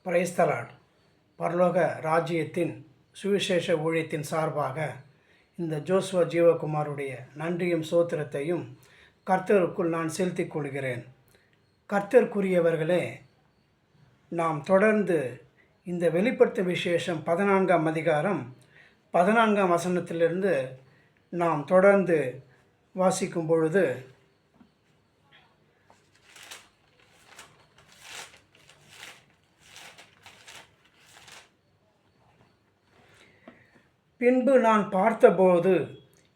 Praise the Lord. பரலோக ராஜ்யத்தின் சுவிசேஷ ஊழியத்தின் சார்பாக இந்த ஜோசுவா ஜீவகுமாருடைய நன்றியும் சோத்திரத்தையும் கர்த்தருக்குள் நான் செலுத்திக் கொள்கிறேன். கர்த்தருக்குரியவர்களே, நாம் தொடர்ந்து இந்த வெளிப்படுத்தும் விசேஷம் 14ஆம் அதிகாரம் 14ஆம் வசனத்திலிருந்து நாம் தொடர்ந்து வாசிக்கும் பொழுது, பின்பு நான் பார்த்தபோது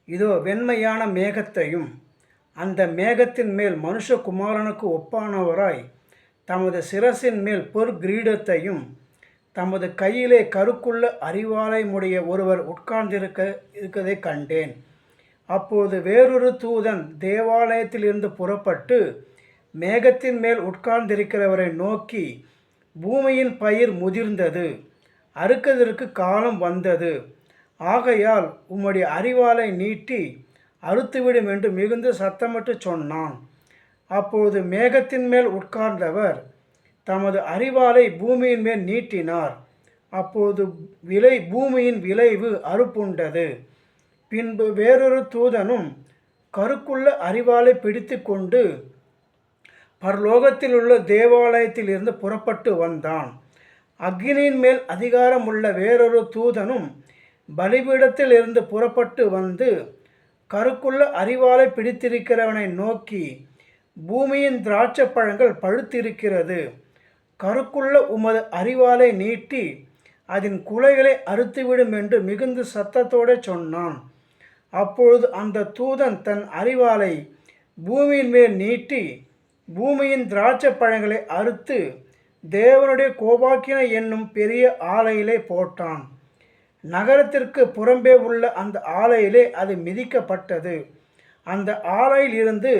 இதோ வெண்மையான மேகத்தையும் அந்த மேகத்தின் மேல் மனுஷகுமாரனுக்கு ஒப்பானவராய் தமது சிரசின் மேல் பொற்கிரீடத்தையும் தமது கையிலே கருக்குள்ள அரிவாளையுடைய ஒருவர் இருக்கதை கண்டேன். அப்போது வேறொரு தூதன் தேவாலயத்திலிருந்து புறப்பட்டு மேகத்தின் மேல் உட்கார்ந்திருக்கிறவரை நோக்கி, பூமியின் பயிர் முதிர்ந்தது, அறுக்கதற்கு காலம் வந்தது, ஆகையால் உம்முடைய அரிவாளை நீட்டி அறுத்துவிடும் என்று மிகுந்த சத்தமிட்டு சொன்னான். அப்போது மேகத்தின் மேல் உட்கார்ந்தவர் தமது அரிவாளை பூமியின் மேல் நீட்டினார். அப்போது பூமியின் விளைவு அறுப்புண்டது. பின்பு வேறொரு தூதனும் கருக்குள்ள அரிவாளை பிடித்து கொண்டு பரலோகத்தில் உள்ள தேவாலயத்தில் இருந்து புறப்பட்டு வந்தான். அக்கினியின் மேல் அதிகாரமுள்ள வேறொரு தூதனும் பலிபீடத்தில் இருந்து புறப்பட்டு வந்து கருக்குள்ள அரிவாளை பிடித்திருக்கிறவனை நோக்கி, பூமியின் திராட்சை பழங்கள் பழுத்திருக்கிறது, கருக்குள்ள உமது அரிவாளை நீட்டி அதன் குலைகளை அறுத்துவிடும் என்று மிகுந்த சத்தத்தோடு சொன்னான். அப்பொழுது அந்த தூதன் தன் அரிவாளை பூமியின் மேல் நீட்டி பூமியின் திராட்சை பழங்களை அறுத்து தேவனுடைய கோபாக்கினை என்னும் பெரிய ஆலையிலே போட்டான். நகரத்திற்கு புறம்பே உள்ள அந்த ஆலையிலே அது மிதிக்கப்பட்டது. அந்த ஆலையில் இருந்து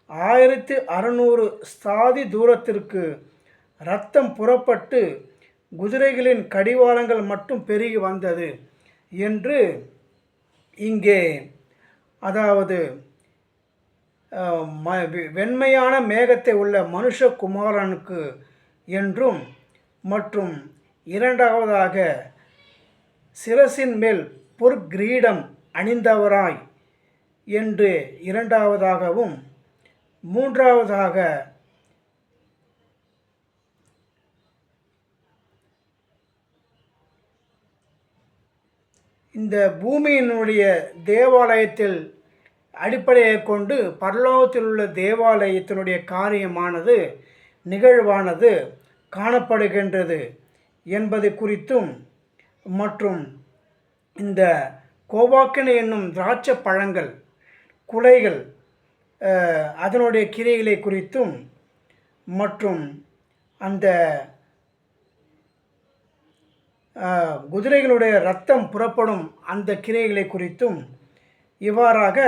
1600 ஸ்தாதி தூரத்திற்கு இரத்தம் புறப்பட்டு குதிரைகளின் கடிவாளங்கள் மட்டும் பெருகி வந்தது என்று இங்கே, அதாவது வெண்மையான மேகத்தை உள்ள மனுஷகுமாரனுக்கு என்றும், மற்றும் இரண்டாவதாக சிரசின் மேல் பொற்கிரீடம் அணிந்தவராய் என்று இரண்டாவதாகவும், மூன்றாவதாக இந்த பூமியினுடைய தேவாலயத்தில் அடிப்படையை கொண்டு பரலோகத்தில் உள்ள தேவாலயத்தினுடைய காரியமானது நிகழ்வானது காணப்படுகின்றது என்பது குறித்தும், மற்றும் இந்த கோபாக்கினை என்னும் திராட்சை பழங்கள் குலைகள் அதனுடைய கிரைகளை குறித்தும், மற்றும் அந்த குதிரைகளுடைய இரத்தம் புறப்படும் அந்த கிரைகளை குறித்தும், இவ்வாறாக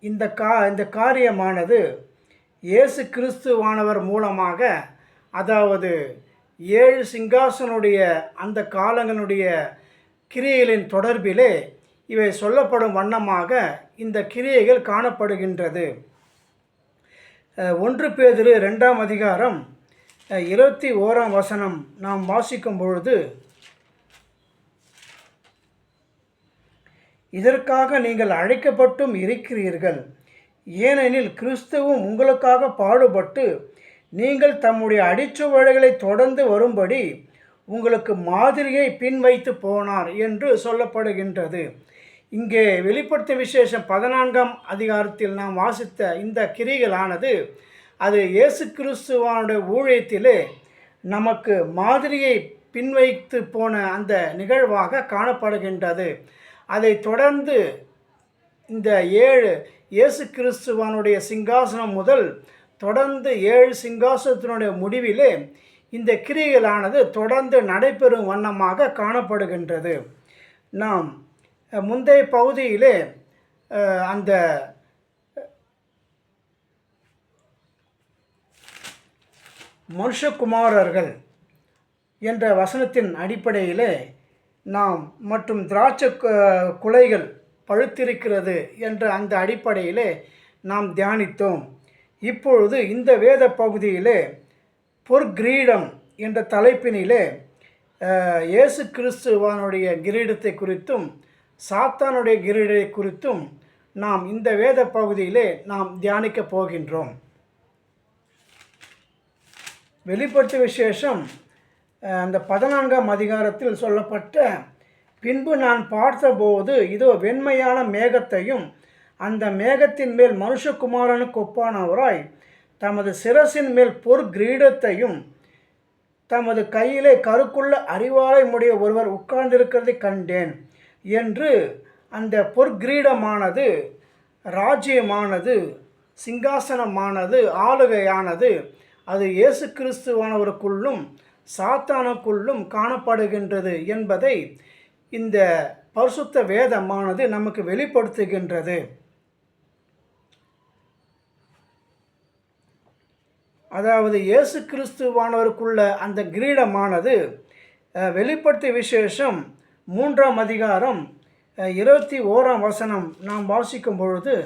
இந்த காரியமானது இயேசு கிறிஸ்துவானவர் மூலமாக, அதாவது 7 சிங்காசனுடைய அந்த காலங்களுடைய கிரியைகளின் தொடர்பிலே இவை சொல்லப்படும் வண்ணமாக இந்த கிரியைகள் காணப்படுகின்றது. 1 பேதுரு 2ஆம் அதிகாரம் 21ஆம் வசனம் நாம் வாசிக்கும் பொழுது, இதற்காக நீங்கள் அழைக்கப்பட்டும் இருக்கிறீர்கள், ஏனெனில் கிறிஸ்துவும் உங்களுக்காக பாடுபட்டு நீங்கள் தம்முடைய அடிச்சுவடுகளை தொடர்ந்து வரும்படி உங்களுக்கு மாதிரியை பின் வைத்து போனார் என்று சொல்லப்படுகின்றது. இங்கே வெளிப்படுத்தும் விசேஷம் 14ஆம் அதிகாரத்தில் நாம் வாசித்த இந்த கிரிகளானது அது இயேசு கிறிஸ்துவானுடைய ஊழியத்திலே நமக்கு மாதிரியை பின்வைத்து போன அந்த நிகழ்வாக காணப்படுகின்றது. அதை தொடர்ந்து இந்த 7 இயேசு கிறிஸ்துவானுடைய சிங்காசனம் முதல் தொடர்ந்து 7 சிங்காசனத்தினுடைய முடிவிலே இந்த கிரியைகளானது தொடர்ந்து நடைபெறும் வண்ணமாக காணப்படுகின்றது. நாம் முந்தைய பகுதியிலே அந்த மனுஷகுமாரர்கள் என்ற வசனத்தின் அடிப்படையிலே நாம், மற்றும் திராட்சை குலைகள் பழுத்திருக்கிறது என்ற அந்த அடிப்படையிலே நாம் தியானித்தோம். இப்பொழுது இந்த வேத பகுதியிலே பொற்கிரீடம் என்ற தலைப்பினிலே இயேசு கிறிஸ்துவானுடைய கிரீடத்தை குறித்தும் சாத்தானுடைய கிரீடத்தை குறித்தும் நாம் இந்த வேத பகுதியிலே நாம் தியானிக்கப் போகின்றோம். வெளிப்படுத்தின விசேஷம் அந்த 14ஆம் அதிகாரத்தில் சொல்லப்பட்ட, பின்பு நான் பார்த்தபோது இதோ வெண்மையான மேகத்தையும் அந்த மேகத்தின் மேல் மனுஷகுமாரனுக்கு ஒப்பானவராய் தமது சிரசின் மேல் பொற்கிரீடத்தையும் தமது கையிலே கருக்குள்ள அரிவாளை உடைய ஒருவர் உட்கார்ந்திருக்கிறதை கண்டேன் என்று அந்த பொற்கிரீடமானது, ராஜ்யமானது, சிங்காசனமானது, ஆளுகையானது அது இயேசு கிறிஸ்துவானவருக்குள்ளும் சாத்தானுக்குள்ளும் காணப்படுகின்றது என்பதை இந்த பரிசுத்த வேதமானது நமக்கு வெளிப்படுத்துகின்றது. அதாவது இயேசு கிறிஸ்துவானவருக்குள்ள அந்த கிரீடமானது வெளிப்படுத்தின விசேஷம் 3ஆம் அதிகாரம் 21ஆம் வசனம் நாம் வாசிக்கும் பொழுது,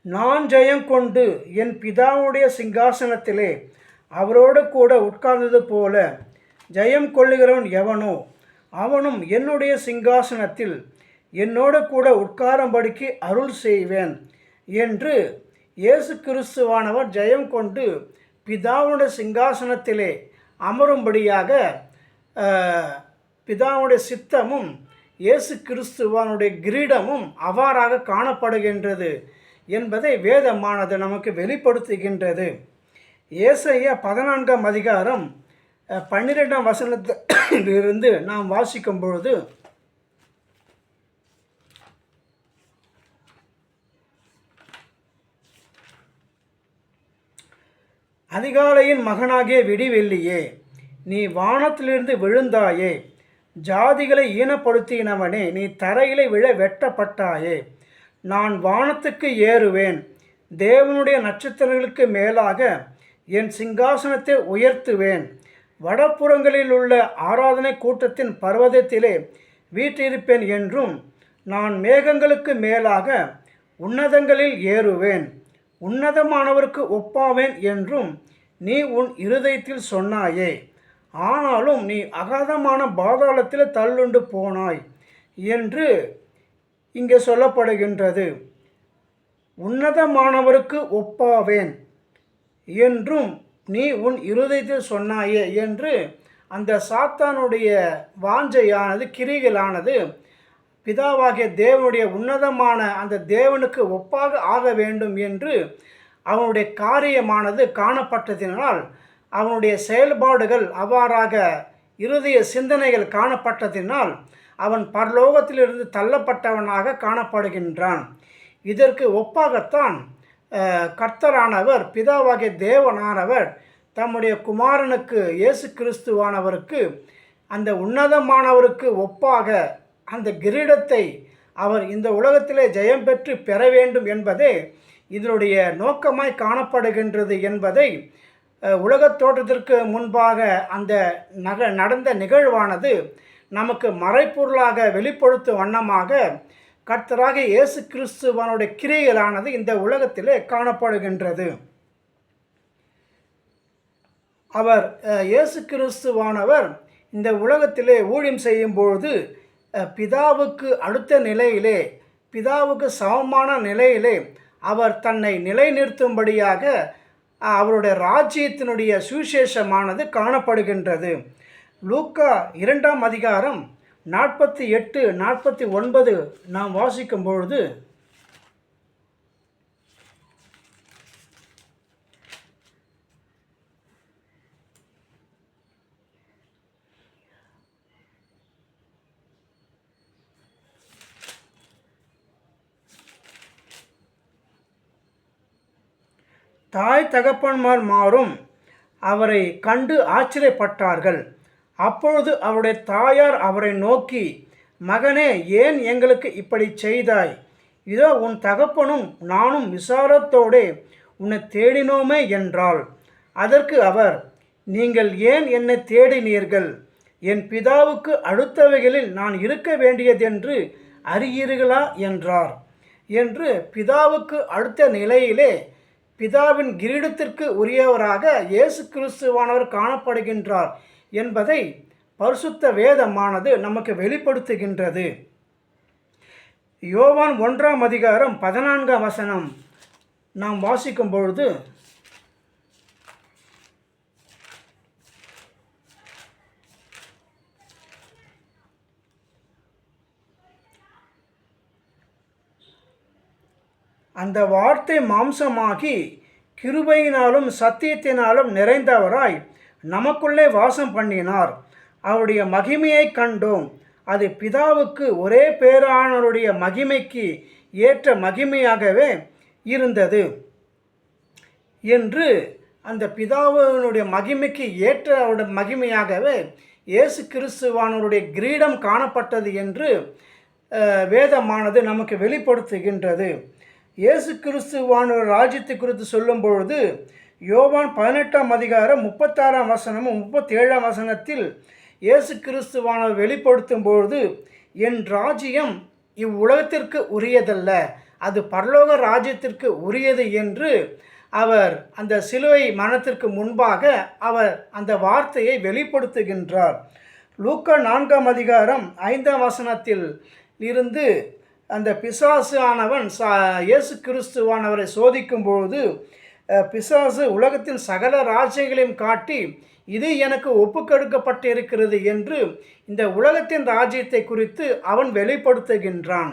நான் ஜெயம் கொண்டு என் பிதாவுடைய சிங்காசனத்திலே அவரோடு கூட உட்கார்ந்தது போல ஜெயம் கொள்ளுகிறவன் எவனோ அவனும் என்னுடைய சிங்காசனத்தில் என்னோடு கூட உட்காரும்படிக்கு அருள் செய்வேன் என்று இயேசு கிறிஸ்துவானவர் ஜெயம் கொண்டு பிதாவுடைய சிங்காசனத்திலே அமரும்படியாக பிதாவுடைய சித்தமும் இயேசு கிறிஸ்துவானுடைய கிரீடமும் அவ்வாறாக காணப்படுகின்றது என்பதை வேதமானது நமக்கு வெளிப்படுத்துகின்றது. ஏசாயா 14ஆம் அதிகாரம் 12ஆம் வசனத்திலிருந்து நாம் வாசிக்கும் பொழுது, அதிகாலையின் மகனாகிய விடிவெள்ளியே, நீ வானத்திலிருந்து விழுந்தாயே, ஜாதிகளை ஈனப்படுத்தினவனே, நீ தரையிலே விழ வெட்டப்பட்டாயே. நான் வானத்துக்கு ஏறுவேன், தேவனுடைய நட்சத்திரங்களுக்கு மேலாக என் சிங்காசனத்தை உயர்த்துவேன். வடப்புறங்களில் உள்ள ஆராதனை கூட்டத்தின் பர்வதத்திலே வீற்றிருப்பேன் என்றும், நான் மேகங்களுக்கு மேலாக உன்னதங்களில் ஏறுவேன், உன்னதமானவருக்கு ஒப்பாவேன் என்றும் நீ உன் இருதயத்தில் சொன்னாயே. ஆனாலும் நீ அகாதமான பாதாளத்தில் தள்ளுண்டு போனாய் என்று இங்கே சொல்லப்படுகின்றது. உன்னதமானவருக்கு ஒப்பாவேன் என்றும் நீ உன் இருதயத்தில் சொன்னாயே என்று அந்த சாத்தானுடைய வாஞ்சையானது, கிரிகளானது பிதாவாகிய தேவனுடைய உன்னதமான அந்த தேவனுக்கு ஒப்பாக ஆக வேண்டும் என்று அவனுடைய காரியமானது காணப்பட்டதினால், அவனுடைய செயல்பாடுகள் அவ்வாறாக இருதய சிந்தனைகள் காணப்பட்டதினால் அவன் பரலோகத்திலிருந்து தள்ளப்பட்டவனாக காணப்படுகின்றான். இதற்கு ஒப்பாகத்தான் கர்த்தரானவர், பிதாவாகிய தேவனானவர் தம்முடைய குமாரனுக்கு இயேசு கிறிஸ்துவானவருக்கு அந்த உன்னதமானவருக்கு ஒப்பாக அந்த கிரீடத்தை அவர் இந்த உலகத்திலே ஜெயம் பெற்று பெற வேண்டும் என்பதே இதனுடைய நோக்கமாய் காணப்படுகின்றது என்பதை உலகத் தோற்றத்திற்கு முன்பாக அந்த நடந்த நிகழ்வானது நமக்கு மறைப்பொருளாக வெளிப்படுத்தும் வண்ணமாக கர்த்தராக இயேசு கிறிஸ்துவனுடைய கிரியைகளானது இந்த உலகத்திலே காணப்படுகின்றது. அவர் இயேசு கிறிஸ்துவானவர் இந்த உலகத்திலே ஊழியம் செய்யும்பொழுது பிதாவுக்கு அடுத்த நிலையிலே, பிதாவுக்கு சமமான நிலையிலே அவர் தன்னை நிலைநிறுத்தும்படியாக அவருடைய ராஜ்யத்தினுடைய சுவிசேஷமானது காணப்படுகின்றது. லூக்கா 2ஆம் அதிகாரம் 48, 49 நாம் வாசிக்கும் பொழுது, தாய் தகப்பன்மார் மாறும் அவரை கண்டு ஆச்சரியப்பட்டார்கள். அப்பொழுது அவருடைய தாயார் அவரை நோக்கி, மகனே, ஏன் எங்களுக்கு இப்படி செய்தாய்? இதோ உன் தகப்பனும் நானும் விசாரத்தோடே உன்னை தேடினோமே என்றாள். அதற்கு அவர், நீங்கள் ஏன் என்னை தேடினீர்கள்? என் பிதாவுக்கு அடுத்தவைகளில் நான் இருக்க வேண்டியதென்று அறியீர்களா என்றார். என்று பிதாவுக்கு அடுத்த நிலையிலே பிதாவின் கிரீடத்திற்கு உரியவராக இயேசு கிறிஸ்துவானவர் காணப்படுகின்றார் என்பதை பரிசுத்த வேதமானது நமக்கு வெளிப்படுத்துகின்றது. யோவான் 1ஆம் அதிகாரம் 14ஆம் வசனம் நாம் வாசிக்கும் பொழுது, அந்த வார்த்தை மாம்சமாகி கிருபையினாலும் சத்தியத்தினாலும் நிறைந்தவராய் நமக்குள்ளே வாசம் பண்ணினார். அவருடைய மகிமையை கண்டோம். அது பிதாவுக்கு ஒரே பேரானவருடைய மகிமைக்கு ஏற்ற மகிமையாகவே இருந்தது என்று, அந்த பிதாவினுடைய மகிமைக்கு ஏற்ற அவருடைய மகிமையாகவே இயேசு கிறிஸ்துவானவருடைய கிரீடம் காணப்பட்டது என்று வேதமானது நமக்கு வெளிப்படுத்துகின்றது. இயேசு கிறிஸ்துவானவர் ராஜ்யத்தை குறித்து சொல்லும் பொழுது யோவான் 18ஆம் அதிகாரம் 36ஆம் வசனமும் 37ஆம் வசனத்தில் இயேசு கிறிஸ்துவானவர் வெளிப்படுத்தும் பொழுது, என் ராஜ்யம் இவ்வுலகத்திற்கு உரியதல்ல, அது பரலோக ராஜ்யத்திற்கு உரியது என்று அவர் அந்த சிலுவை மரணத்திற்கு முன்பாக அவர் அந்த வார்த்தையை வெளிப்படுத்துகின்றார். லூக்கா 4ஆம் அதிகாரம் 5ஆம் வசனத்தில் இருந்து அந்த பிசாசு ஆனவன் இயேசு கிறிஸ்துவானவரை சோதிக்கும் பொழுது, பிசாசு உலகத்தின் சகல ராஜ்யங்களையும் காட்டி இது எனக்கு ஒப்புக்கொடுக்கப்பட்டு இருக்கிறது என்று இந்த உலகத்தின் ராஜ்யத்தை குறித்து அவன் வெளிப்படுத்துகின்றான்.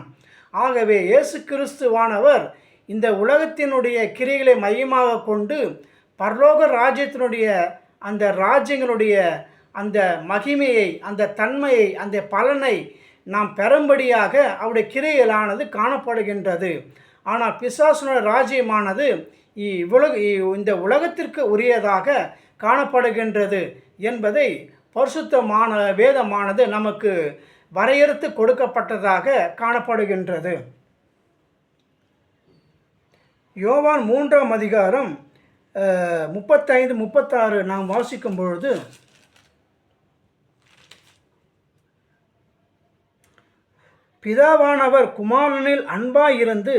ஆகவே இயேசு கிறிஸ்துவானவர் இந்த உலகத்தினுடைய கிரிகளை மையமாக கொண்டு பரலோக ராஜ்யத்தினுடைய அந்த ராஜ்யங்களுடைய அந்த மகிமையை, அந்த தன்மையை, அந்த பலனை நாம் பெறும்படியாக அவருடைய கிரியைகளானது காணப்படுகின்றது. ஆனால் பிசாசுனுடைய ராஜ்யமானது இந்த உலகத்திற்கு உரியதாக காணப்படுகின்றது என்பதை பரிசுத்தமான வேதமானது நமக்கு வரையறுத்து கொடுக்கப்பட்டதாக காணப்படுகின்றது. யோவான் 3ஆம் அதிகாரம் 35-36 நாம் வாசிக்கும் பொழுது, பிதாவானவர் குமாரனில் அன்பாயிருந்து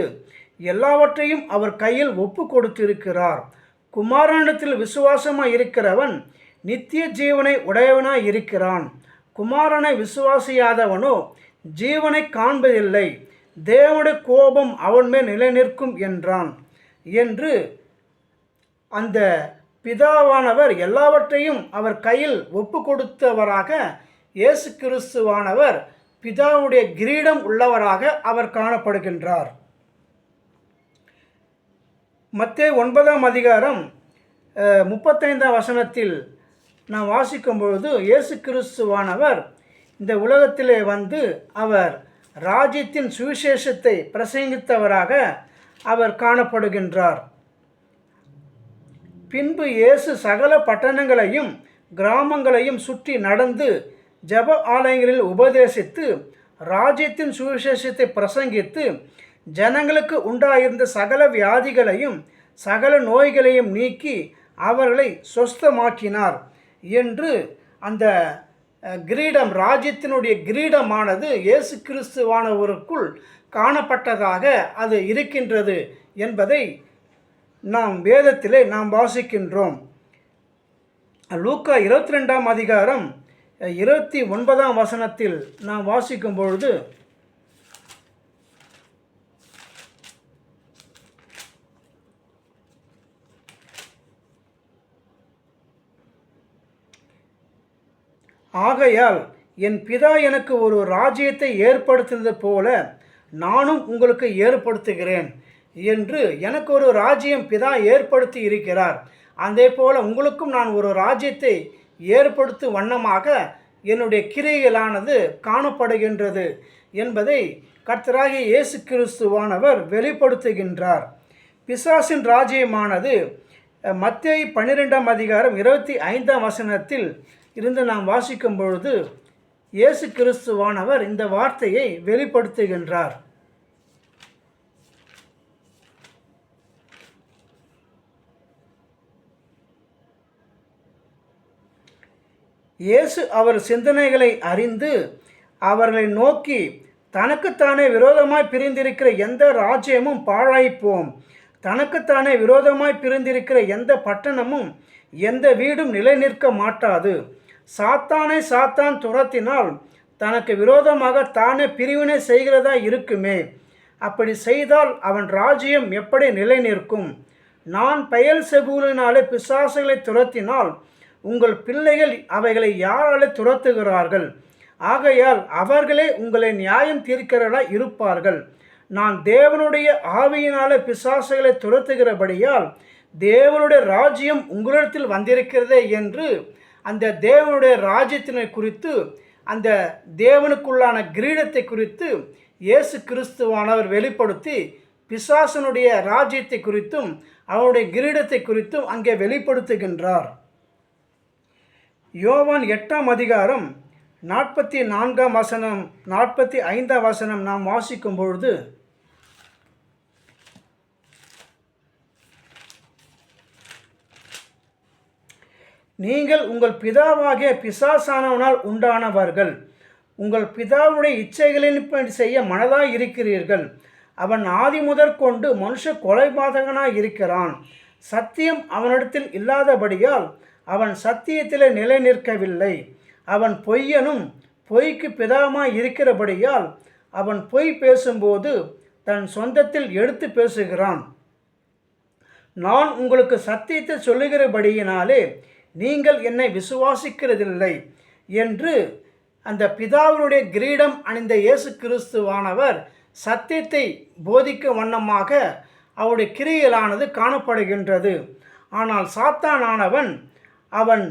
எல்லாவற்றையும் அவர் கையில் ஒப்பு கொடுத்திருக்கிறார். குமாரனிடத்தில் விசுவாசமாய் இருக்கிறவன் நித்திய ஜீவனை உடையவனாய் இருக்கிறான். குமாரனை விசுவாசியாதவனோ ஜீவனை காண்பதில்லை, தேவனுடைய கோபம் அவன் மேல் நிலைநிற்கும் என்றான் என்று, அந்த பிதாவானவர் எல்லாவற்றையும் அவர் கையில் ஒப்பு கொடுத்தவராக இயேசு கிறிஸ்துவானவர் பிதாவுடைய கிரீடம் உள்ளவராக அவர் காணப்படுகின்றார். மத்தேயு 9ஆம் அதிகாரம் 35ஆம் வசனத்தில் நாம் வாசிக்கும் பொழுது, இயேசு கிறிஸ்துவானவர் இந்த உலகத்திலே வந்து அவர் ராஜ்யத்தின் சுவிசேஷத்தை பிரசங்கித்தவராக அவர் காணப்படுகின்றார். பின்பு இயேசு சகல பட்டணங்களையும் கிராமங்களையும் சுற்றி நடந்து ஜெப ஆலயங்களில் உபதேசித்து ராஜ்யத்தின் சுவிசேஷத்தை பிரசங்கித்து ஜனங்களுக்கு உண்டாயிருந்த சகல வியாதிகளையும் சகல நோய்களையும் நீக்கி அவர்களை சொஸ்தமாக்கினார் என்று, அந்த கிரீடம், ராஜ்யத்தினுடைய கிரீடமானது இயேசு கிறிஸ்துவானவருக்குள் காணப்பட்டதாக அது இருக்கின்றது என்பதை நாம் வேதத்திலே நாம் வாசிக்கின்றோம். லூக்கா 22ஆம் அதிகாரம் 29ஆம் வசனத்தில் நாம் வாசிக்கும் பொழுது, ஆகையால் என் பிதா எனக்கு ஒரு ராஜ்யத்தை ஏற்படுத்தினது போல நானும் உங்களுக்கு ஏற்படுத்துகிறேன் என்று, எனக்கு ஒரு ராஜ்யம் பிதா ஏற்படுத்தி இருக்கிறார், அதே போல உங்களுக்கும் நான் ஒரு ராஜ்யத்தை ஏற்படுத்தும் வண்ணமாக என்னுடைய கிரியைகளானது காணப்படுகின்றது என்பதை கர்த்தராகிய இயேசு கிறிஸ்துவானவர் வெளிப்படுத்துகின்றார். பிசாசின் ராஜ்யமானது மத்தேயு 12ஆம் அதிகாரம் 25ஆம் வசனத்தில் இருந்து நாம் வாசிக்கும் பொழுது இயேசு கிறிஸ்துவானவர் இந்த வார்த்தையை வெளிப்படுத்துகின்றார். இயேசு அவர் சிந்தனைகளை அறிந்து அவர்களை நோக்கி, தனக்குத்தானே விரோதமாய் பிரிந்திருக்கிற எந்த ராஜ்யமும் பாழாய்ப்போம், தனக்குத்தானே விரோதமாய் பிரிந்திருக்கிற எந்த பட்டணமும் எந்த வீடும் நிலை நிற்க மாட்டாது, சாத்தானை சாத்தான் துரத்தினால் தனக்கு விரோதமாக தானே பிரிவினை செய்கிறதா இருக்குமே. அப்படி செய்தால் அவன் ராஜ்யம் எப்படி நிலை நிற்கும்? நான் பெயல்செபூலினாலே பிசாசுகளை துரத்தினால் உங்கள் பிள்ளைகள் அவைகளை யாராலே துரத்துகிறார்கள்? ஆகையால் அவர்களே உங்களை நியாயம் தீர்க்கிறவர்களா இருப்பார்கள். நான் தேவனுடைய ஆவியினாலே பிசாசுகளை துரத்துகிறபடியால் தேவனுடைய ராஜ்யம் உங்களிடத்தில் வந்திருக்கிறதே என்று அந்த தேவனுடைய ராஜ்யத்தினை குறித்து, அந்த தேவனுக்குள்ளான கிரீடத்தை குறித்து இயேசு கிறிஸ்துவானவர் வெளிப்படுத்தி பிசாசனுடைய ராஜ்யத்தை குறித்தும் அவருடைய கிரீடத்தை குறித்தும் அங்கே வெளிப்படுத்துகின்றார். யோவான் 8ஆம் அதிகாரம் 44ஆம் வசனம் 45ஆம் வசனம் நாம் வாசிக்கும் பொழுது, நீங்கள் உங்கள் பிதாவாகிய பிசாசானவனால் உண்டானவர்கள், உங்கள் பிதாவுடைய இச்சைகளின்படி செய்ய மனதாய் இருக்கிறீர்கள். அவன் ஆதி முதற்கொண்டு மனுஷ கொலைபாதகனாய் இருக்கிறான். சத்தியம் அவனிடத்தில் இல்லாதபடியால் அவன் சத்தியத்திலே நிலை நிற்கவில்லை. அவன் பொய்யனும் பொய்க்கு பிதாவாய் இருக்கிறபடியால் அவன் பொய் பேசும்போது தன் சொந்தத்தில் எடுத்து பேசுகிறான். நான் உங்களுக்கு சத்தியத்தை சொல்லுகிறபடியினாலே நீங்கள் என்னை விசுவாசிக்கிறதில்லை என்று அந்த பிதாவினுடைய கிரீடம் அணிந்த இயேசு கிறிஸ்துவானவர் சத்தியத்தை போதிக்க வண்ணமாக அவருடைய கிரியைகளானது காணப்படுகின்றது. ஆனால் சாத்தானானவன் அவன்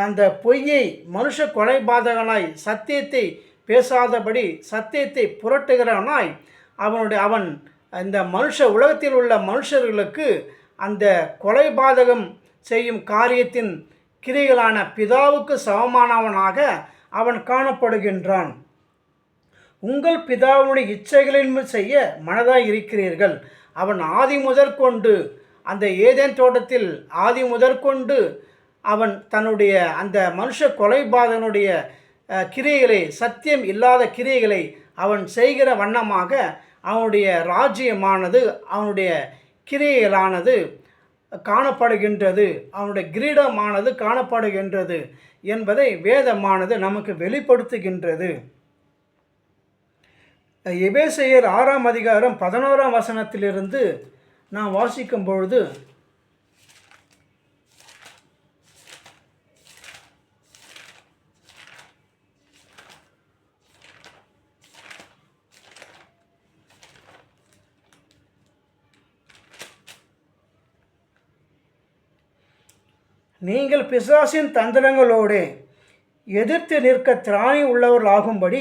அந்த பொய்யை மனுஷ கொலைபாதகனாய் சத்தியத்தை பேசாதபடி சத்தியத்தை புரட்டுகிறவனாய் அவன் இந்த உலகத்தில் உள்ள மனுஷர்களுக்கு அந்த கொலைபாதகம் செய்யும் காரியத்தின் கிரிகளான பிதாவுக்கு சமமானவனாக அவன் காணப்படுகின்றான். உங்கள் பிதாவுடைய இச்சைகளின் செய்ய மனதாய் இருக்கிறீர்கள். அவன் ஆதி முதற்கொண்டு அந்த ஏதேன் தோட்டத்தில் ஆதி முதற்கொண்டு அவன் தன்னுடைய அந்த மனுஷ கொலைபாதகனுடைய கிரியைகளை, சத்தியம் இல்லாத கிரியைகளை அவன் செய்கிற வண்ணமாக அவனுடைய ராஜ்யமானது, அவனுடைய கிரியைகளானது காணப்படுகின்றது, அவனுடைய கிரீடமானது காணப்படுகின்றது என்பதை வேதமானது நமக்கு வெளிப்படுத்துகின்றது. எபேசியர் 6ஆம் அதிகாரம் 11ஆம் வசனத்திலிருந்து நாம் வாசிக்கும் பொழுது, நீங்கள் பிசாசின் தந்திரங்களோடு எதிர்த்து நிற்க திராணி உள்ளவர்களாகும்படி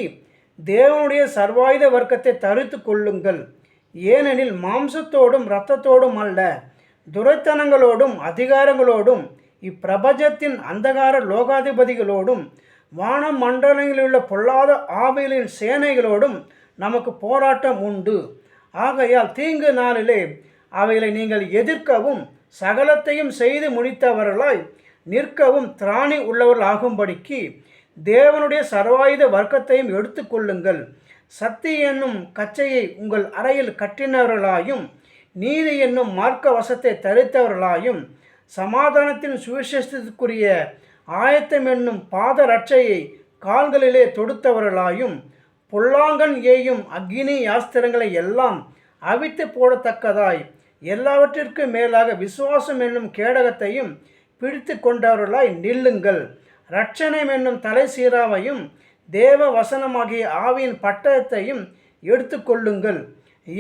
தேவனுடைய சர்வாயுத வர்க்கத்தை தரித்து கொள்ளுங்கள். ஏனெனில் மாம்சத்தோடும் இரத்தத்தோடும் அல்ல, துரைத்தனங்களோடும் அதிகாரங்களோடும் இப்பிரபஞ்சத்தின் அந்தகார லோகாதிபதிகளோடும் வான மண்டலங்களிலுள்ள பொல்லாத ஆவிகளின் சேனைகளோடும் நமக்கு போராட்டம் உண்டு. ஆகையால் தீங்கு நாளிலே அவைகளை நீங்கள் எதிர்க்கவும் சகலத்தையும் செய்து முடித்தவர்களாய் நிற்கவும் திராணி உள்ளவர்களாகும்படிக்கு தேவனுடைய சர்வாயுத வர்க்கத்தையும் எடுத்து கொள்ளுங்கள். சக்தி என்னும் கச்சையை உங்கள் அறையில் கட்டினவர்களாயும் நீதி என்னும் மார்க்க வசத்தை தரித்தவர்களாயும் சமாதானத்தின் சுவிசேஷத்திற்குரிய ஆயத்தம் என்னும் பாத ரட்சையை கால்களிலே தொடுத்தவர்களாயும் பொல்லாங்கன் ஏயும் அக்னி யாஸ்திரங்களை எல்லாம் அவித்து போடத்தக்கதாய் எல்லாவற்றிற்கும் மேலாக விசுவாசம் என்னும் கேடகத்தையும் பிடித்து கொண்டவர்களாய் நில்லுங்கள். இரட்சணம் என்னும் தலை சீராவையும் தேவ வசனமாகிய ஆவியின் பட்டயத்தையும் எடுத்து கொள்ளுங்கள்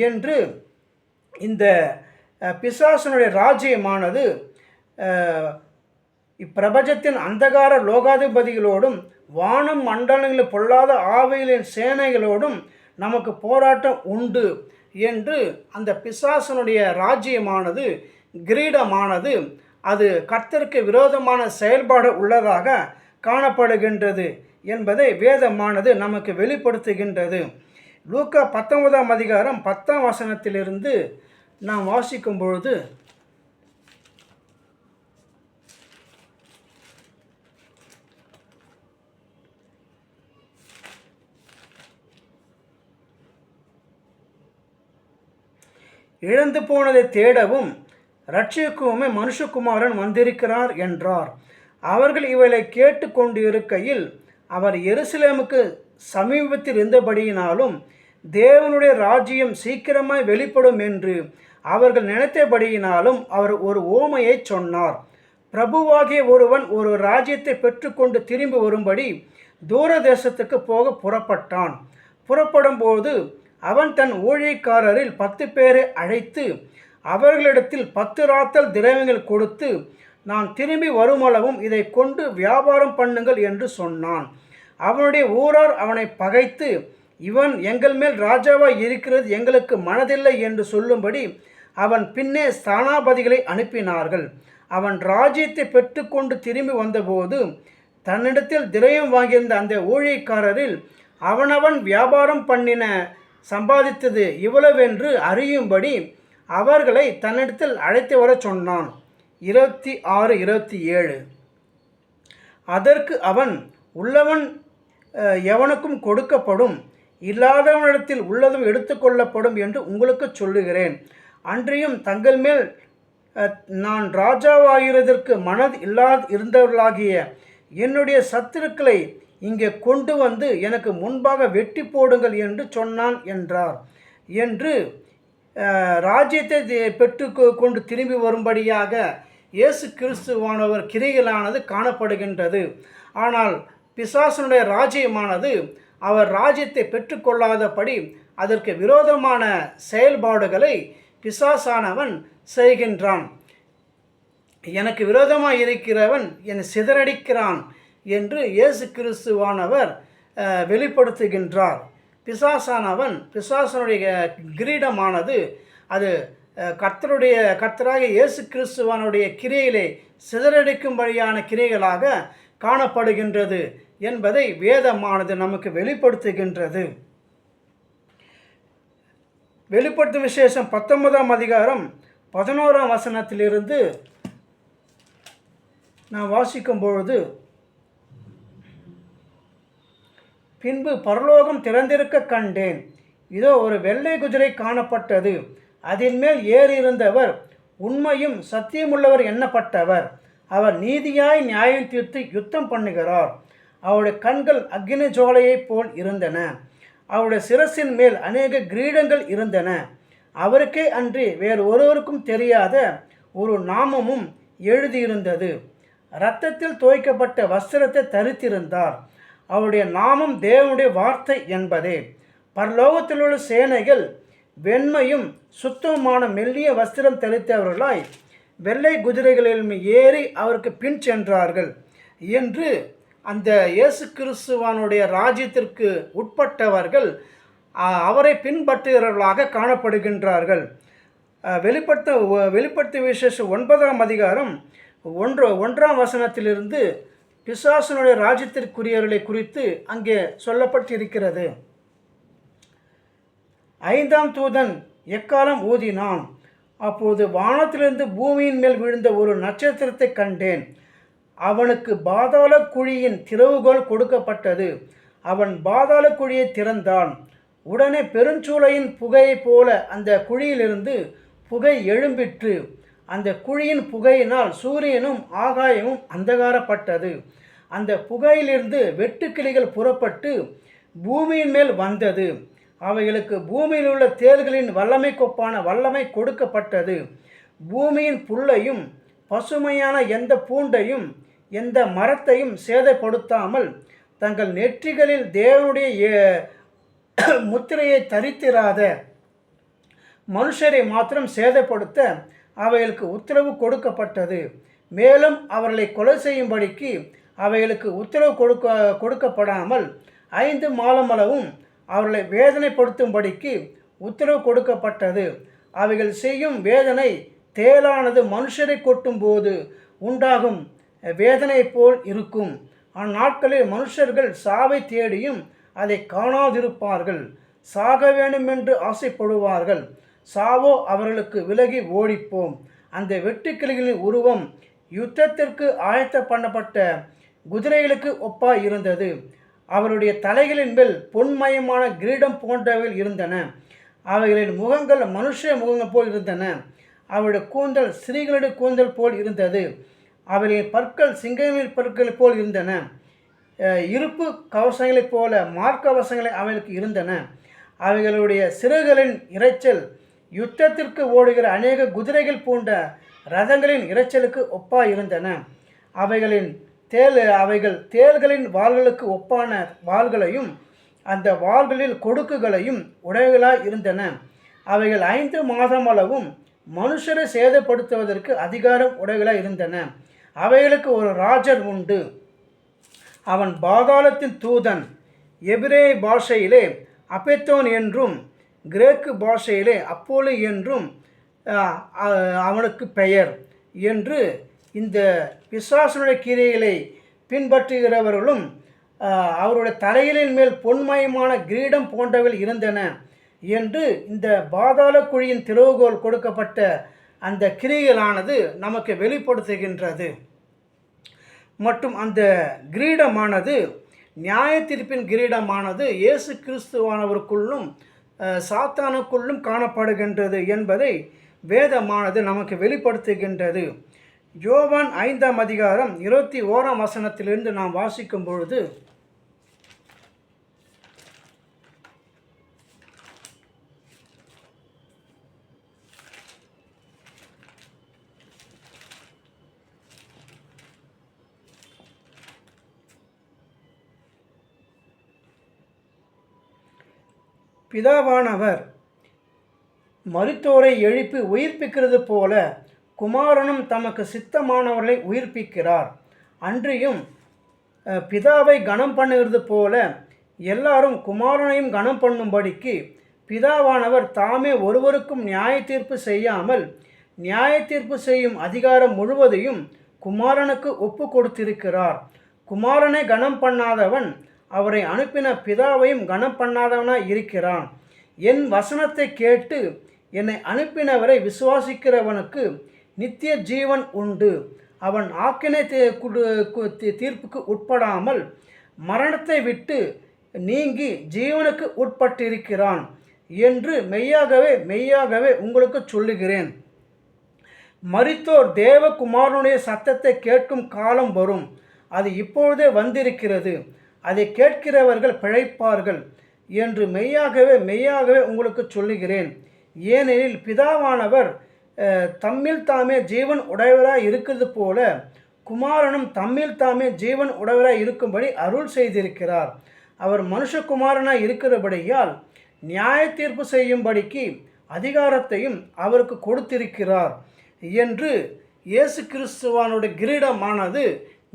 என்று இந்த பிசாசனுடைய ராஜ்யமானது இப்பிரபஞ்சத்தின் அந்தகார லோகாதிபதிகளோடும் வானம் மண்டலங்களில் பொல்லாத ஆவிகளின் சேனைகளோடும் நமக்கு போராட்டம் உண்டு என்று அந்த பிசாசனுடைய ராஜ்யமானது, கிரீடமானது அது கர்த்தருக்கு விரோதமான செயல்பாடு உள்ளதாக காணப்படுகின்றது என்பதை வேதமானது நமக்கு வெளிப்படுத்துகின்றது. லூக்கா 19ஆம் அதிகாரம் 10ஆம் வசனத்திலிருந்து நாம் வாசிக்கும் பொழுது, இழந்து போனதை தேடவும் ரட்சிக்கவுமே மனுஷகுமாரன் வந்திருக்கிறார் என்றார். அவர்கள் இவளை கேட்டு கொண்டு இருக்கையில் அவர் எருசலேமுக்கு சமீபத்தில் இருந்தபடியினாலும் தேவனுடைய ராஜ்யம் சீக்கிரமாய் வெளிப்படும் என்று அவர்கள் நினைத்தபடியினாலும் அவர் ஒரு ஓமையை சொன்னார். பிரபுவாகிய ஒருவன் ஒரு ராஜ்யத்தை பெற்றுக்கொண்டு திரும்பி வரும்படி தூர தேசத்துக்கு போக புறப்பட்டான். புறப்படும் போது அவன் தன் ஊழியக்காரரில் 10 பேரை அழைத்து அவர்களிடத்தில் 10 ராத்தல் திரவியங்கள் கொடுத்து, நான் திரும்பி வருமளவும் இதை கொண்டு வியாபாரம் பண்ணுங்கள் என்று சொன்னான். அவனுடைய ஊரார் அவனை பகைத்து, இவன் எங்கள் மேல் ராஜாவாய் இருக்கிறது எங்களுக்கு மனதில்லை என்று சொல்லும்படி அவன் பின்னே ஸ்தானாபதிகளை அனுப்பினார்கள். அவன் ராஜ்யத்தை பெற்றுக்கொண்டு திரும்பி வந்தபோது தன்னிடத்தில் திரயம் வாங்கியிருந்த அந்த ஊழியக்காரரில் அவனவன் வியாபாரம் பண்ணின சம்பாதித்தது இவ்வளவென்று அறியும்படி அவர்களை தன்னிடத்தில் அழைத்து வர சொன்னான். 26-27. அதற்கு அவன், உள்ளவன் எவனுக்கும் கொடுக்கப்படும், இல்லாதவனிடத்தில் உள்ளதும் எடுத்துக்கொள்ளப்படும் என்று உங்களுக்கு சொல்லுகிறேன். அன்றியும் தங்கள் மேல் நான் ராஜாவாகிறதற்கு மனது இருந்தவர்களாகிய என்னுடைய சத்துருக்களை இங்கே கொண்டு வந்து எனக்கு முன்பாக வெட்டி போடுங்கள் என்று சொன்னான் என்றார். என்று ராஜ்யத்தை பெற்று கொண்டு திரும்பி வரும்படியாக இயேசு கிறிஸ்துவானவர் கிரிகளானது காணப்படுகின்றது. ஆனால் பிசாசனுடைய ராஜ்யமானது அவர் ராஜ்யத்தை பெற்றுக்கொள்ளாதபடி அதற்கு விரோதமான செயல்பாடுகளை பிசாசானவன் செய்கின்றான். எனக்கு விரோதமாக இருக்கிறவன் என்னை சிதறடிக்கிறான் என்று இயேசு கிறிஸ்துவானவர் வெளிப்படுத்துகின்றார். பிசாசனுடைய கிரீடமானது அது கர்த்தராகிய இயேசு கிறிஸ்துவானுடைய கிரியையிலே சிதறடிக்கும்படியான கிரியைகளாக காணப்படுகின்றது என்பதை வேதமானது நமக்கு வெளிப்படுத்துகின்றது. வெளிப்படுத்தும் விசேஷம் 19ஆம் அதிகாரம் 11ஆம் வசனத்திலிருந்து நான் வாசிக்கும் பொழுது, பின்பு பரலோகம் திறந்திருக்க கண்டேன். இதோ ஒரு வெள்ளை குதிரை காணப்பட்டது. அதன் மேல் ஏறியிருந்தவர் உண்மையும் சத்தியமுள்ளவர் எண்ணப்பட்டவர். அவர் நீதியாய் நியாயம் தீர்த்து யுத்தம் பண்ணுகிறார். அவருடைய கண்கள் அக்கினி ஜுவாலையைப் போல் இருந்தன. அவருடைய சிரசின் மேல் அநேக கிரீடங்கள் இருந்தன. அவருக்கே அன்றி வேறு ஒருவருக்கும் தெரியாத ஒரு நாமமும் எழுதியிருந்தது. இரத்தத்தில் தோய்க்கப்பட்ட வஸ்திரத்தை தரித்திருந்தார். அவருடைய நாமம் தேவனுடைய வார்த்தை என்பதே. பரலோகத்தில் உள்ள சேனைகள் வெண்மையும் சுத்தமான மெல்லிய வஸ்திரம் தரித்தவர்களாய் வெள்ளை குதிரைகளில் ஏறி அவருக்கு பின் சென்றார்கள் என்று அந்த இயேசு கிறிஸ்துவானுடைய ராஜ்யத்திற்கு உட்பட்டவர்கள் அவரை பின்பற்றுகிறவர்களாக காணப்படுகின்றார்கள். வெளிப்படுத்த விசேஷம் 9ஆம் அதிகாரம் 1ஆம் வசனத்திலிருந்து பிசாசனுடைய ராஜ்யத்திற்குரியவர்களை குறித்து அங்கே சொல்லப்பட்டிருக்கிறது. 5ஆம் தூதன் எக்காலம் ஊதினான். அப்போது வானத்திலிருந்து பூமியின் மேல் விழுந்த ஒரு நட்சத்திரத்தை கண்டேன். அவனுக்கு பாதாள குழியின் திறவுகோல் கொடுக்கப்பட்டது. அவன் பாதாள குழியை திறந்தான். உடனே பெருஞ்சூளையின் புகையை போல அந்த குழியிலிருந்து புகை எழும்பிற்று. அந்த குழியின் புகையினால் சூரியனும் ஆகாயமும் அந்தகாரப்பட்டது. அந்த புகையிலிருந்து வெட்டுக்கிளிகள் புறப்பட்டு பூமியின் மேல் வந்தது. அவைகளுக்கு பூமியில் உள்ள தேள்களின் வல்லமைக்கொப்பான வல்லமை கொடுக்கப்பட்டது. பூமியின் புல்லையும் பசுமையான எந்த பூண்டையும் எந்த மரத்தையும் சேதப்படுத்தாமல் தங்கள் நெற்றிகளில் தேவனுடைய முத்திரையை தரித்திராத மனுஷரை மாத்திரம் சேதப்படுத்த அவைகளுக்கு உத்தரவு கொடுக்கப்பட்டது. மேலும் அவர்களை கொலை செய்யும்படிக்கு அவைகளுக்கு உத்தரவு கொடுக்கப்படாமல் 5 மாதமளவும் அவர்களை வேதனைப்படுத்தும்படிக்கு உத்தரவு கொடுக்கப்பட்டது. அவைகள் செய்யும் வேதனை தேளானது மனுஷரை கொட்டும்போது உண்டாகும் வேதனை போல் இருக்கும். அந்நாட்களில் மனுஷர்கள் சாவை தேடியும் அதை காணாதிருப்பார்கள். சாக வேண்டுமென்று ஆசைப்படுவார்கள். சாவோ அவர்களுக்கு விலகி ஓடிப்போம். அந்த வெட்டுக்கிளிகளின் உருவம் யுத்தத்திற்கு ஆயத்த பண்ணப்பட்ட குதிரைகளுக்கு ஒப்பாய் இருந்தது. அவருடைய தலைகளின் மேல் பொன்மயமான கிரீடம் போன்றவைகள் இருந்தன. அவைகளின் முகங்கள் மனுஷ முகங்கள் போல் இருந்தன. அவருடைய கூந்தல் ஸ்திரீகளுடைய கூந்தல் போல் இருந்தது. அவைகளின் பற்கள் சிங்கங்களின் பற்களைப் போல் இருந்தன. இருப்பு கவசங்களைப் போல மார்க்கவசங்களை அவைகளுக்கு இருந்தன. அவைகளுடைய சிறகுகளின் இரைச்சல் யுத்தத்திற்கு ஓடுகிற அநேக குதிரைகள் போன்ற ரதங்களின் இரைச்சலுக்கு ஒப்பாய் இருந்தன. அவைகள் தேள்களின் வாள்களுக்கு ஒப்பான வாள்களையும் அந்த வாள்களில் கொடுக்குகளையும் உடையவர்களாய் இருந்தன. அவைகள் 5 மாதம் அளவும் மனுஷரை சேதப்படுத்துவதற்கு அதிகாரம் உடையவர்களாய் இருந்தன. அவைகளுக்கு ஒரு ராஜர் உண்டு. அவன் பாதாளத்தின் தூதன். எபிரேய பாஷையிலே அப்பெத்தோன் என்றும் கிரேக்கு பாஷையிலே அப்போலி என்றும் அவனுக்கு பெயர் என்று இந்த பிசாசனுடைய கிரியைகளை பின்பற்றுகிறவர்களும் அவருடைய தலைகளின் மேல் பொன்மயமான கிரீடம் போன்றவைகள் இருந்தன என்று இந்த பாதாள குழியின் திறவுகோல் கொடுக்கப்பட்ட அந்த கிரியைகளானது நமக்கு வெளிப்படுத்துகின்றது. மற்றும் அந்த கிரீடமானது நியாய தீர்ப்பின் கிரீடமானது இயேசு கிறிஸ்துவானவருக்குள்ளும் சாத்தானுக்குள்ளும் காணப்படுகின்றது என்பதை வேதமானது நமக்கு வெளிப்படுத்துகின்றது. யோவான் 5ஆம் அதிகாரம் 21ஆம் வசனத்திலிருந்து நாம் வாசிக்கும் பொழுது, பிதாவானவர் மரித்தோரை எழுப்பி உயிர்ப்பிக்கிறது போல குமாரனும் தமக்கு சித்தமானவர்களை உயிர்ப்பிக்கிறார். அன்றியும் பிதாவை கனம் பண்ணுகிறது போல எல்லாரும் குமாரனையும் கனம் பண்ணும்படிக்கு பிதாவானவர் தாமே ஒருவருக்கும் நியாய தீர்ப்பு செய்யாமல் நியாய தீர்ப்பு செய்யும் அதிகாரம் முழுவதையும் குமாரனுக்கு ஒப்பு கொடுத்திருக்கிறார். குமாரனை கனம் பண்ணாதவன் அவரை அனுப்பின பிதாவையும் கனம் பண்ணாதவனாய் இருக்கிறான். என் வசனத்தை கேட்டு என்னை அனுப்பினவரை விசுவாசிக்கிறவனுக்கு நித்திய ஜீவன் உண்டு. அவன் ஆக்கினை தீர்ப்புக்கு உட்படாமல் மரணத்தை விட்டு நீங்கி ஜீவனுக்கு உட்பட்டிருக்கிறான் என்று மெய்யாகவே உங்களுக்கு சொல்லுகிறேன். மரித்தோர் தேவகுமாரனுடைய சத்தத்தை கேட்கும் காலம் வரும், அது இப்பொழுதே வந்திருக்கிறது. அதை கேட்கிறவர்கள் பிழைப்பார்கள் என்று மெய்யாகவே உங்களுக்கு சொல்லுகிறேன். ஏனெனில் பிதாவானவர் தம்மில் தாமே ஜீவன் உடையவராய் இருக்கிறது போல குமாரனும் தம்மில் தாமே ஜீவன் உடையவராய் இருக்கும்படி அருள் செய்திருக்கிறார். அவர் மனுஷகுமாரனாய் இருக்கிறபடியால் நியாய தீர்ப்பு செய்யும்படிக்கு அதிகாரத்தையும் அவருக்கு கொடுத்திருக்கிறார் என்று இயேசு கிறிஸ்துவானுடைய கிரீடமானது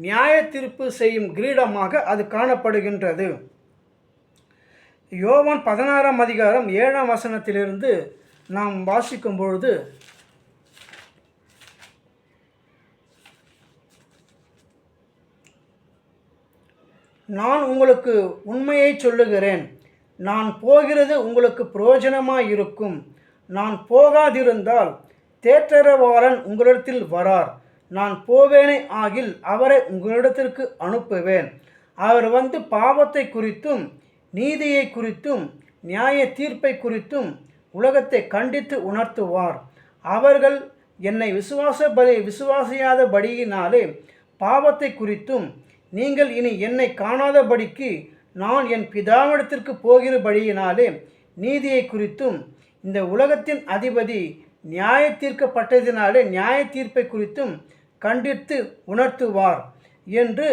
நியாய தீர்ப்பு செய்யும் கிரீடமாக அது காணப்படுகின்றது. யோவான் 16ஆம் அதிகாரம் 7ஆம் வசனத்திலிருந்து நாம் வாசிக்கும் பொழுது, நான் உங்களுக்கு உண்மையை சொல்லுகிறேன், நான் போகிறது உங்களுக்கு பிரயோஜனமாய் இருக்கும். நான் போகாதிருந்தால் தேற்றரவாளன் உங்களிடத்தில் வரார். நான் போவேனே ஆகில் அவரை உங்களிடத்திற்கு அனுப்புவேன். அவர் வந்து பாவத்தை குறித்தும் நீதியை குறித்தும் நியாய தீர்ப்பை குறித்தும் உலகத்தை கண்டித்து உணர்த்துவார். அவர்கள் என்னை விசுவாசியாதபடியினாலே பாவத்தை குறித்தும் நீங்கள் இனி என்னை காணாதபடிக்கு நான் என் பிதாவிடத்திற்கு போகிறபடியினாலே நீதியை குறித்தும் இந்த உலகத்தின் அதிபதி நியாய தீர்க்கப்பட்டதினாலே நியாய தீர்ப்பை குறித்தும் கண்டித்து உணர்த்துவார் என்று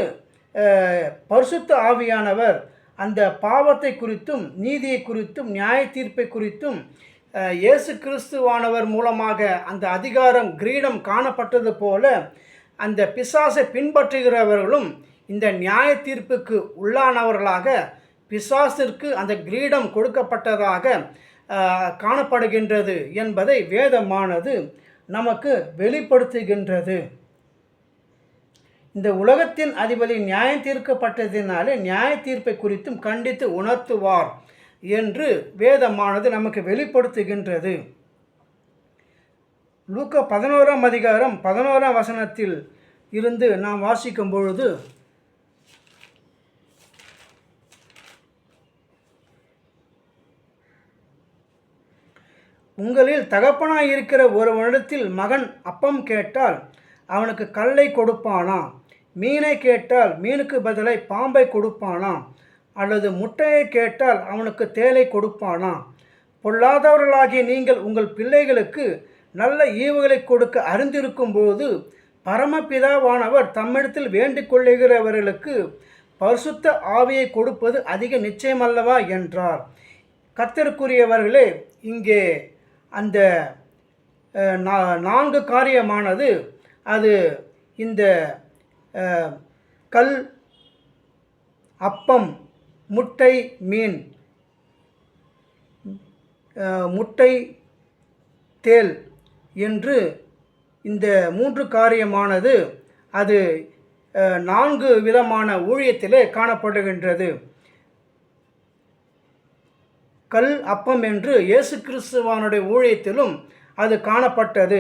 பரிசுத்த ஆவியானவர் அந்த பாவத்தை குறித்தும் நீதியை குறித்தும் நியாய தீர்ப்பை குறித்தும் இயேசு கிறிஸ்துவானவர் மூலமாக அந்த அதிகாரம் கிரீடம் காணப்பட்டது போல அந்த பிசாசை பின்பற்றுகிறவர்களும் இந்த நியாய தீர்ப்புக்கு உள்ளானவர்களாக பிசாசிற்கு அந்த கிரீடம் கொடுக்கப்பட்டதாக காணப்படுகின்றது என்பதை வேதமானது நமக்கு வெளிப்படுத்துகின்றது. இந்த உலகத்தின் அதிபதி நியாயம் தீர்க்கப்பட்டதினாலே நியாய தீர்ப்பை குறித்தும் கண்டித்து உணர்த்துவார் என்று வேதமானது நமக்கு வெளிப்படுத்துகின்றது. லூக்கா 11ஆம் அதிகாரம் 11ஆம் வசனத்தில் இருந்து நாம் வாசிக்கும் பொழுது, உங்களில் தகப்பனாய் இருக்கிற ஒருவனிடத்தில் மகன் அப்பம் கேட்டால் அவனுக்கு கல்லை கொடுப்பானா? மீனை கேட்டால் மீனுக்கு பதிலாக பாம்பை கொடுப்பானா? அல்லது முட்டையை கேட்டால் அவனுக்கு தேலை கொடுப்பானா? பொல்லாதவர்களாகிய நீங்கள் உங்கள் பிள்ளைகளுக்கு நல்ல ஈவுகளை கொடுக்க அறிந்திருக்கும் போது பரமபிதாவானவர் தம்மிடத்தில் வேண்டிக் கொள்ளுகிறவர்களுக்கு பரிசுத்த ஆவியை கொடுப்பது அதிக நிச்சயமல்லவா என்றார். கர்த்தருக்குரியவர்களே, இங்கே அந்த 4 காரியமானது அது இந்த கல், அப்பம், முட்டை, மீன், முட்டை, தேல் என்று இந்த 3 காரியமானது அது 4 விதமான ஊழியத்திலே காணப்படுகின்றது. கல், அப்பம் என்று இயேசு கிறிஸ்துவானுடைய ஊழியத்திலும் அது காணப்பட்டது.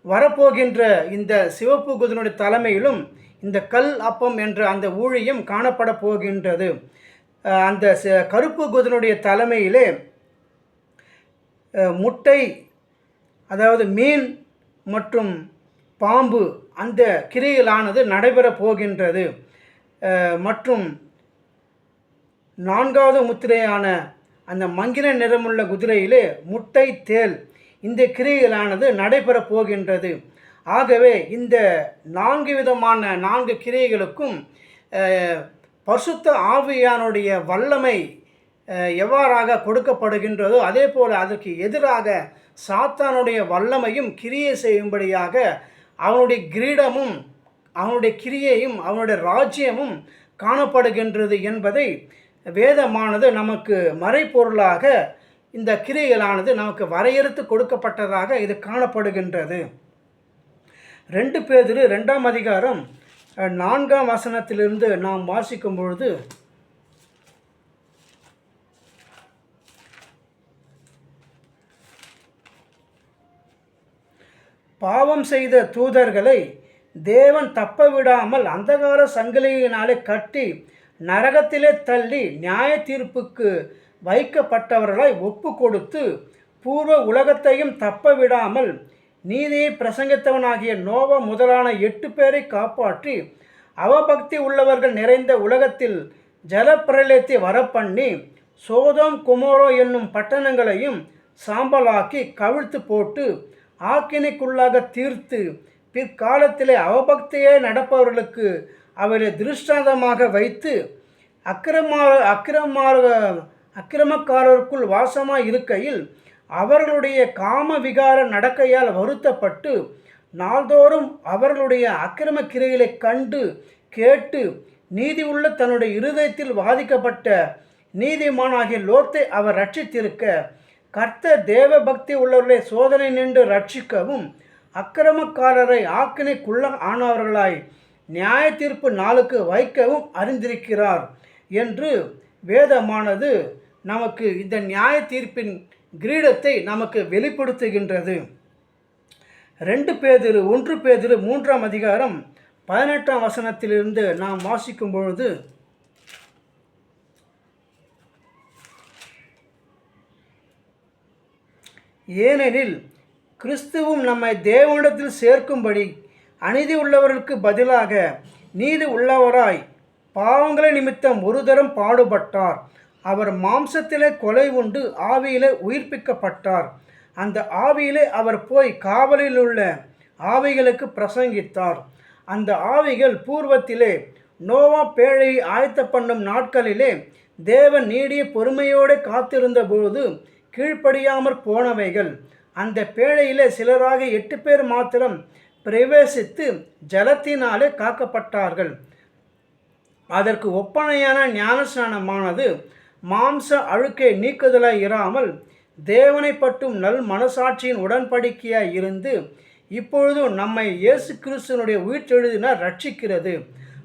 வரப்போகின்ற இந்த சிவப்பு குதிரையுடைய தலைமையிலும் இந்த கல், அப்பம் என்ற அந்த ஊழியம் காணப்பட போகின்றது. அந்த கருப்பு குதிரையுடைய தலைமையிலே முட்டை, அதாவது மீன் மற்றும் பாம்பு அந்த கிரியைகளானது நடைபெறப் போகின்றது. மற்றும் 4வது முத்திரையான அந்த மங்கின நிறமுள்ள குதிரையிலே முட்டை, தேல் இந்த கிரியைகளானது நடைபெறப் போகின்றது. ஆகவே இந்த 4 விதமான 4 கிரியைகளுக்கும் பரிசுத்த ஆவியானுடைய வல்லமை எவ்வாறாக கொடுக்கப்படுகின்றதோ அதே போல் அதற்கு எதிராக சாத்தானுடைய வல்லமையும் கிரியை செய்யும்படியாக அவனுடைய கிரீடமும் அவனுடைய கிரியையும் அவனுடைய ராஜ்யமும் காணப்படுகின்றது என்பதை வேதமானது நமக்கு மறைப்பொருளாக இந்த கிரியைகளானது நமக்கு வரையறுத்து கொடுக்கப்பட்டதாக இது காணப்படுகின்றது. 2 பேதுரு 2ஆம் அதிகாரம் 4ஆம் வசனத்திலிருந்து நாம் வாசிக்கும் பொழுது, பாவம் செய்த தூதர்களை தேவன் தப்ப விடாமல் அந்தகார சங்கிலியினாலே கட்டி நரகத்திலே தள்ளி நியாய தீர்ப்புக்கு வைக்கப்பட்டவர்களாய் ஒப்பு கொடுத்து பூர்வ உலகத்தையும் தப்ப விடாமல் நீதியை பிரசங்கித்தவனாகிய நோவா முதலான 8 பேரை காப்பாற்றி அவபக்தி உள்ளவர்கள் நிறைந்த உலகத்தில் ஜலப்பிரளயத்தை வரப்பண்ணி சோதோம் குமோரோ என்னும் பட்டணங்களையும் சாம்பலாக்கி கவிழ்த்து போட்டு ஆக்கினைக்குள்ளாக தீர்த்து பிற்காலத்திலே அவபக்தியை நடப்பவர்களுக்கு அவரை திருஷ்டாந்தமாக வைத்து அக்கிரமக்காரருக்குள் வாசமாய் இருக்கையில் அவர்களுடைய காம விகார நடக்கையால் வருத்தப்பட்டு நாள்தோறும் அவர்களுடைய அக்கிரம கிரைகளை கண்டு கேட்டு நீதி உள்ள தன்னுடைய இருதயத்தில் வாதிக்கப்பட்ட நீதிமானாகிய லோத்தை அவர் ரட்சித்திருக்க கர்த்தர் தேவ பக்தி உள்ளவர்களை சோதனை நின்று ரட்சிக்கவும் அக்கிரமக்காரரை ஆக்கினைக்குள்ள ஆனவர்களாய் நியாய தீர்ப்பு நாளுக்கு வைக்கவும் அறிந்திருக்கிறார் என்று வேதமானது நமக்கு இந்த நியாய தீர்ப்பின் கிரீடத்தை நமக்கு வெளிப்படுத்துகின்றது. 1 பேதுரு 3ஆம் அதிகாரம் 18ஆம் வசனத்திலிருந்து நாம் வாசிக்கும் பொழுது, ஏனெனில் கிறிஸ்துவும் நம்மை தேவனிடத்தில் சேர்க்கும்படி அநீதி உள்ளவர்களுக்கு பதிலாக நீதி உள்ளவராய் பாவங்களை நிமித்தம் ஒரு தரம் பாடுபட்டார். அவர் மாம்சத்திலே கொலை உண்டு ஆவியிலே உயிர்ப்பிக்கப்பட்டார். அந்த ஆவியிலே அவர் போய் காவலில் உள்ள ஆவிகளுக்கு பிரசங்கித்தார். அந்த ஆவிகள் பூர்வத்திலே நோவா பேழையை ஆயத்த பண்ணும் நாட்களிலே தேவன் நீடிய பொறுமையோடு காத்திருந்த போது கீழ்ப்படியாமற் போனவைகள். அந்த பேழையிலே சிலராக 8 பேர் மாத்திரம் பிரவேசித்து ஜலத்தினாலே காக்கப்பட்டார்கள். அதற்கு ஒப்பனையான ஞானஸ்நானமானது மாம்ச அழுக்கை நீக்குதலாய் இராமல் தேவனை பற்றும் நல் மனசாட்சியின் உடன்படிக்கையாய் இருந்து இப்பொழுது நம்மை இயேசு கிறிஸ்துவனுடைய உயிர்த்தெழுதினால் ரட்சிக்கிறது.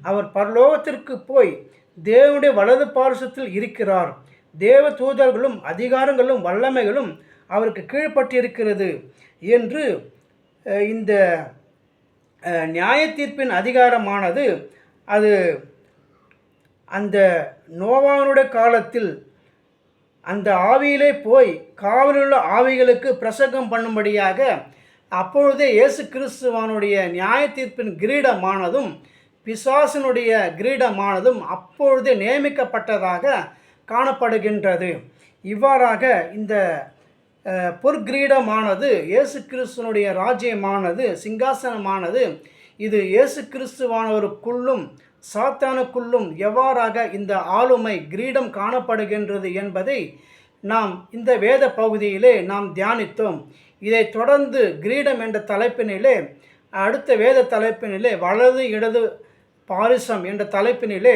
அவர் பரலோகத்திற்கு போய் தேவனுடைய வலது பார்சத்தில் இருக்கிறார். தேவ தூதர்களும் அதிகாரங்களும் வல்லமைகளும் அவருக்கு கீழ்ப்பட்டிருக்கிறது என்று இந்த நியாய தீர்ப்பின் அதிகாரமானது அது அந்த நோவானுடைய காலத்தில் அந்த ஆவியிலே போய் காவலுள்ள ஆவிகளுக்கு பிரசங்கம் பண்ணும்படியாக அப்பொழுதே இயேசு கிறிஸ்துவானுடைய நியாய தீர்ப்பின் கிரீடமானதும் பிசாசினுடைய கிரீடமானதும் அப்பொழுதே நியமிக்கப்பட்டதாக காணப்படுகின்றது. இவ்வாறாக இந்த பொற்கிரீடமானது இயேசு கிறிஸ்துவனுடைய ராஜ்யமானது, சிங்காசனமானது, இது இயேசு கிறிஸ்துவானவருக்குள்ளும் சாத்தானுக்குள்ளும் எவ்வாறாக இந்த ஆளுமை கிரீடம் காணப்படுகின்றது என்பதை நாம் இந்த வேத பகுதியிலே நாம் தியானித்தோம். இதை தொடர்ந்து கிரீடம் என்ற தலைப்பினிலே, அடுத்த வேத தலைப்பினிலே வலது இடது பாரிசம் என்ற தலைப்பினிலே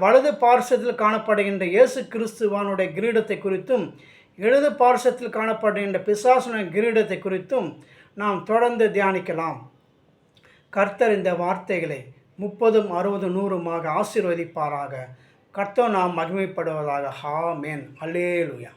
வலது பார்சத்தில் காணப்படுகின்ற இயேசு கிறிஸ்துவானுடைய கிரீடத்தை குறித்தும் இடது பார்சத்தில் காணப்படுகின்ற பிசாசுன கிரீடத்தை குறித்தும் நாம் தொடர்ந்து தியானிக்கலாம். கர்த்தர் இந்த வார்த்தைகளை 30, 60, 100 ஆசீர்வதிப்பாராக. கர்த்தர் நாம் மகிமைப்படுவதாக. ஆமென். அல்லேலூயா.